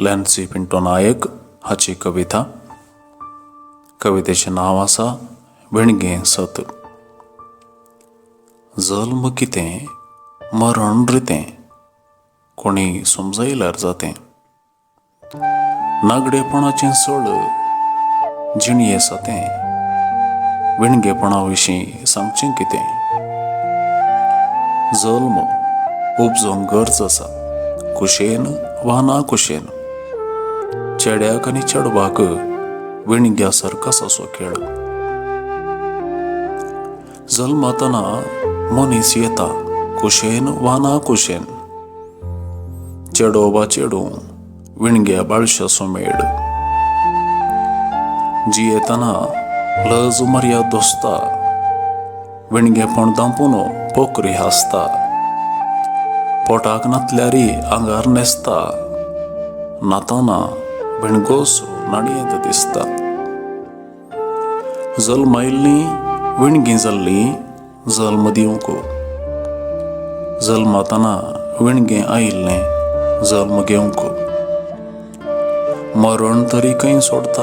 लॅन्सी पिंटो नायक हाची कविता. कवितेचें नांव आसा विणगे सत. जल्म कितें मरण रितें कोणी समजयल्यार जातें. नागडेपणाचें सळ जिणये सातें. विणगेपणा विशीं सांगचें कितें. जल्म उपजोंक गरज आसा कुशेन वा ना कुशेन. चेड्याक आनी चेडवाक विणग्या सारकाच असो खेळ. जल्मातना मनीस येता कुशेन वा ना कुशेन. चेडो वा चेडू विणग्या बाळशाचो मेळ. जियेतना लज मर्याद दोस्ता. विणगेपण दांपून पोखरी हासता. पोटाक नातल्यारी आंगार नेसता. नाताना विणगोस नाडयेंत दिसता. जल्मायिल्ली विणगी जाल्ली जल्म दिवंक. जल्मातना विणगे आयिल्लें जल्म घेवंक. मरण तरी खंय सोडता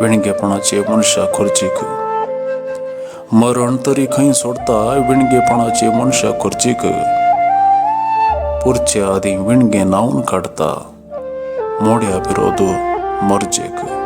विणगेपणाचे मनशा खोर्चीक. मरण तरी खंय सोडता विणगेपणाचे मनशा खोर्चीक. पुरचे आदीं विणगे नावन काडता मोड्या विरोध मर्जेक.